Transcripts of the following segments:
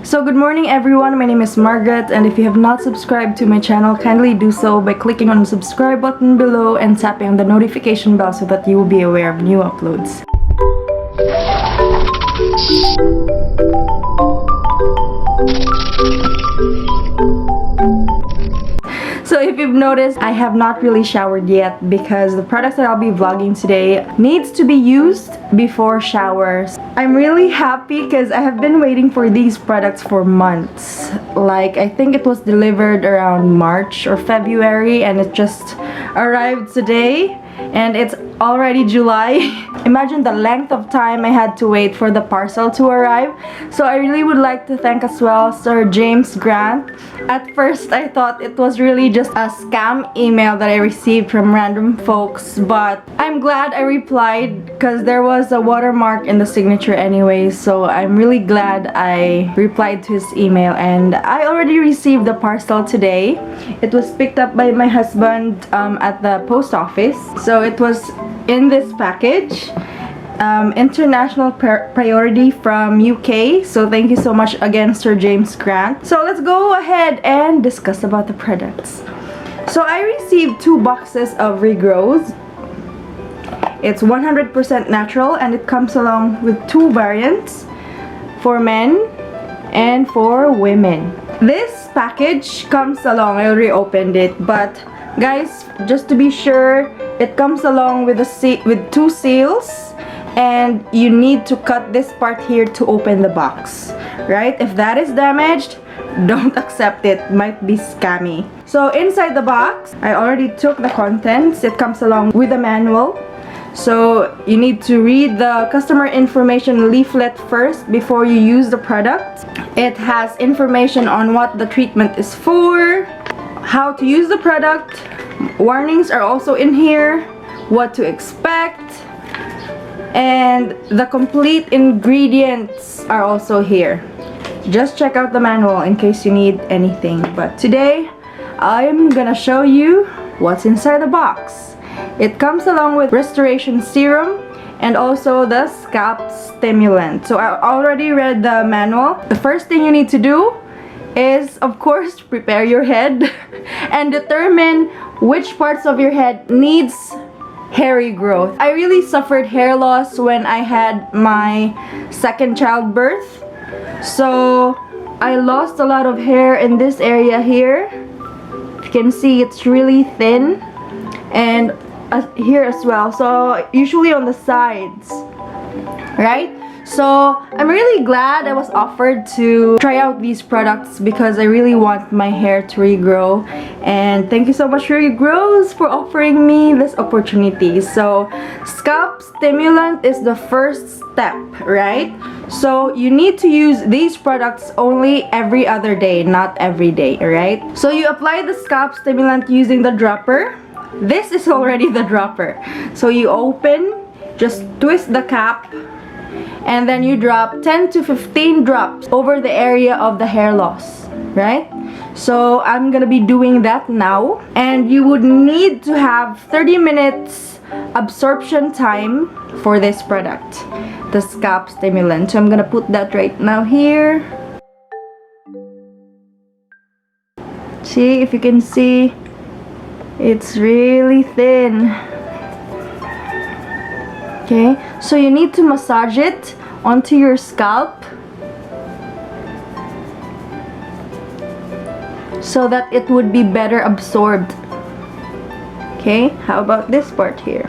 So good morning everyone, my name is Margrette, and if you have not subscribed to my channel, kindly do so by clicking on the subscribe button below and tapping on the notification bell so that you will be aware of new uploads. So if you've noticed, I have not really showered yet because the products that I'll be vlogging today needs to be used before showers. I'm really happy because I have been waiting for these products for months. Like, I think it was delivered around March or February and it just arrived today. And it's already July. Imagine the length of time I had to wait for the parcel to arrive. So I really would like to thank as well Sir James Grant. At first I thought it was really just a scam email that I received from random folks, but I'm glad I replied because there was a watermark in the signature anyway. So I'm really glad I replied to his email, and I already received the parcel today. It was picked up by my husband at the post office. So it was in this package, international priority from UK. So thank you so much again, Sir James Grant. So let's go ahead and discuss about the products. So I received 2 boxes of Regrowz. It's 100% natural and it comes along with 2 variants for men and for women. This package comes along, I already opened it, but guys, just to be sure, it comes along with 2 seals, and you need to cut this part here to open the box, right? If that is damaged, don't accept it. Might be scammy. So inside the box, I already took the contents. It comes along with a manual. So you need to read the customer information leaflet first before you use the product. It has information on what the treatment is for, how to use the product. Warnings are also in here, what to expect, and the complete ingredients are also here. Just check out the manual in case you need anything. But today I'm gonna show you what's inside the box. It comes along with restoration serum and also the scalp stimulant. So I already read the manual. The first thing you need to do is, of course, prepare your head and determine which parts of your head needs hairy growth. I really suffered hair loss when I had my second childbirth. So I lost a lot of hair in this area here. You can see it's really thin, and here as well. So usually on the sides, right? So I'm really glad I was offered to try out these products because I really want my hair to regrow. And thank you so much, Regrowz, for offering me this opportunity. So scalp stimulant is the first step, right? So you need to use these products only every other day, not every day, right? So you apply the scalp stimulant using the dropper. This is already the dropper. So you open, just twist the cap, and then you drop 10 to 15 drops over the area of the hair loss, right? So I'm gonna be doing that now, and you would need to have 30 minutes absorption time for this product, the scalp stimulant. So I'm gonna put that right now here. See, if you can see, it's really thin. Okay, so you need to massage it onto your scalp so that it would be better absorbed. Okay, how about this part here?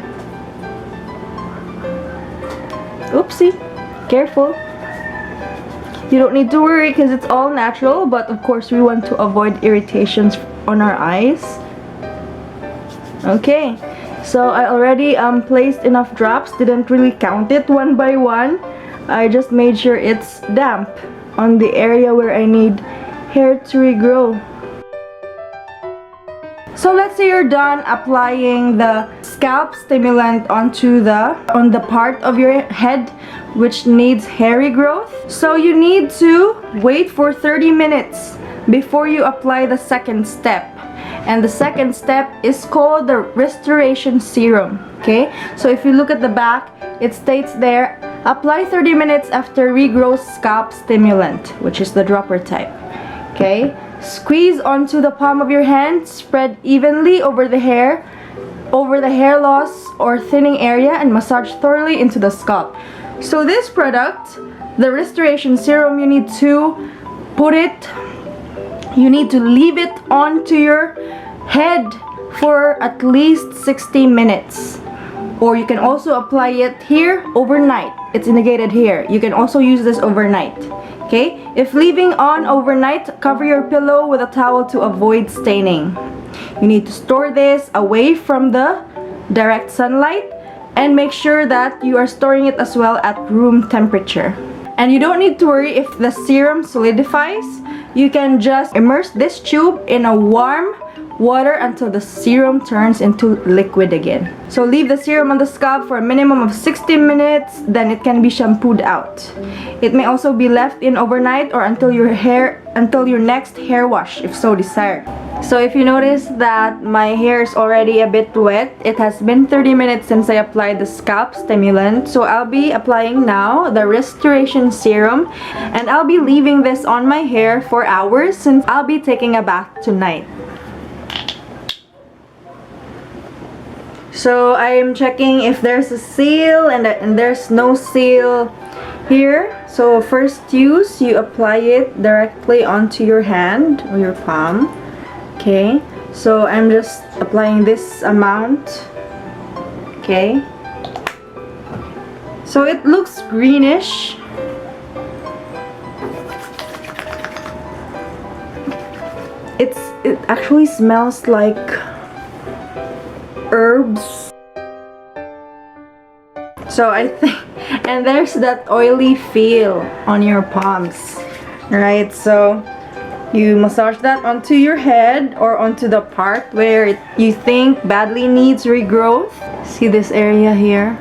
Oopsie, careful. You don't need to worry because it's all natural, but of course we want to avoid irritations on our eyes. Okay. So I already placed enough drops, didn't really count it one by one. I just made sure it's damp on the area where I need hair to regrow. So let's say you're done applying the scalp stimulant on the part of your head which needs hairy growth. So you need to wait for 30 minutes before you apply the second step. And the second step is called the restoration serum. Okay, so if you look at the back, it states there Apply 30 minutes after Regrowth scalp stimulant, which is the dropper type. Okay? Squeeze onto the palm of your hand, spread evenly over the hair loss or thinning area, and massage thoroughly into the scalp. So this product, the restoration serum, you need to leave it onto your head for at least 60 minutes. Or you can also apply it here overnight. It's indicated here. You can also use this overnight. Okay? If leaving on overnight, cover your pillow with a towel to avoid staining. You need to store this away from the direct sunlight and make sure that you are storing it as well at room temperature. And you don't need to worry if the serum solidifies. You can just immerse this tube in a warm water until the serum turns into liquid again. So leave the serum on the scalp for a minimum of 60 minutes, then it can be shampooed out. It may also be left in overnight or until your next hair wash if so desired. So if you notice that my hair is already a bit wet, it has been 30 minutes since I applied the scalp stimulant. So I'll be applying now the restoration serum, and I'll be leaving this on my hair for hours since I'll be taking a bath tonight. So I am checking if there's a seal, and there's no seal here. So first you apply it directly onto your hand or your palm. Okay, so I'm just applying this amount. Okay, so it looks greenish. It actually smells like herbs. So I think, and there's that oily feel on your palms, right? So you massage that onto your head or onto the part where you think badly needs regrowth. See this area here?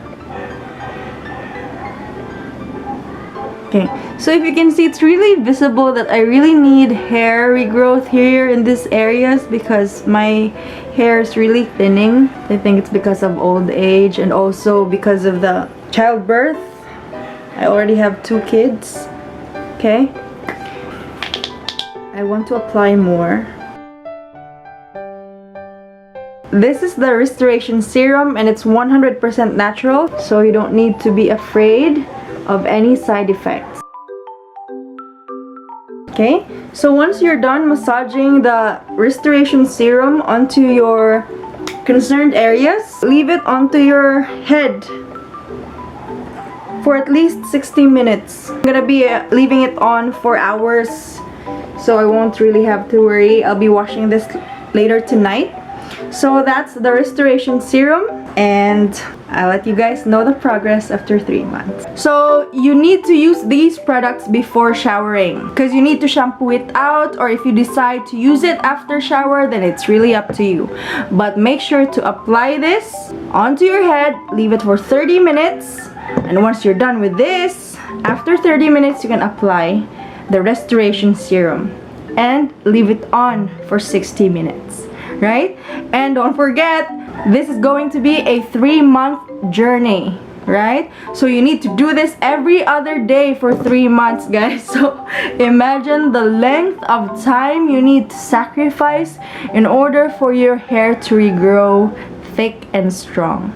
Okay, so if you can see, it's really visible that I really need hair regrowth here in these areas because my hair is really thinning. I think it's because of old age and also because of the childbirth. I already have 2 kids. Okay, I want to apply more. This is the restoration serum and it's 100% natural, so you don't need to be afraid of any side effects. Okay, so once you're done massaging the restoration serum onto your concerned areas, leave it onto your head for at least 60 minutes. I'm gonna be leaving it on for hours, so I won't really have to worry. I'll be washing this later tonight. So that's the restoration serum, and I'll let you guys know the progress after 3 months. So you need to use these products before showering because you need to shampoo it out, or if you decide to use it after shower, then it's really up to you. But make sure to apply this onto your head, leave it for 30 minutes, and once you're done with this, after 30 minutes you can apply the restoration serum and leave it on for 60 minutes. Right? And don't forget, this is going to be a 3-month journey, right? So you need to do this every other day for 3 months, guys. So imagine the length of time you need to sacrifice in order for your hair to regrow thick and strong.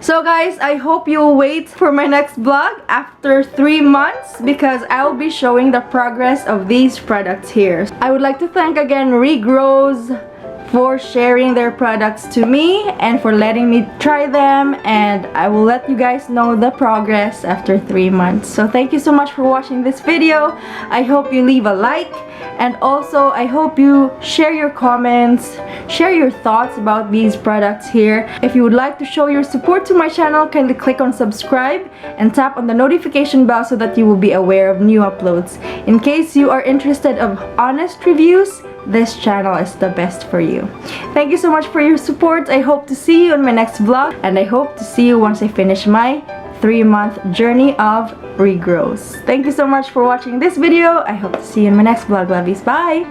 So guys, I hope you'll wait for my next vlog after 3 months because I'll be showing the progress of these products here. I would like to thank again Regrowz for sharing their products to me and for letting me try them, and I will let you guys know the progress after 3 months. So thank you so much for watching this video. I hope you leave a like, and also I hope you share your comments, share your thoughts about these products here. If you would like to show your support to my channel, kindly click on subscribe and tap on the notification bell so that you will be aware of new uploads. In case you are interested of honest reviews, this channel is the best for you. Thank you so much for your support. I hope to see you in my next vlog, and I hope to see you once I finish my 3-month journey of Regrowth. Thank you so much for watching this video. I hope to see you in my next vlog, lovies. Bye!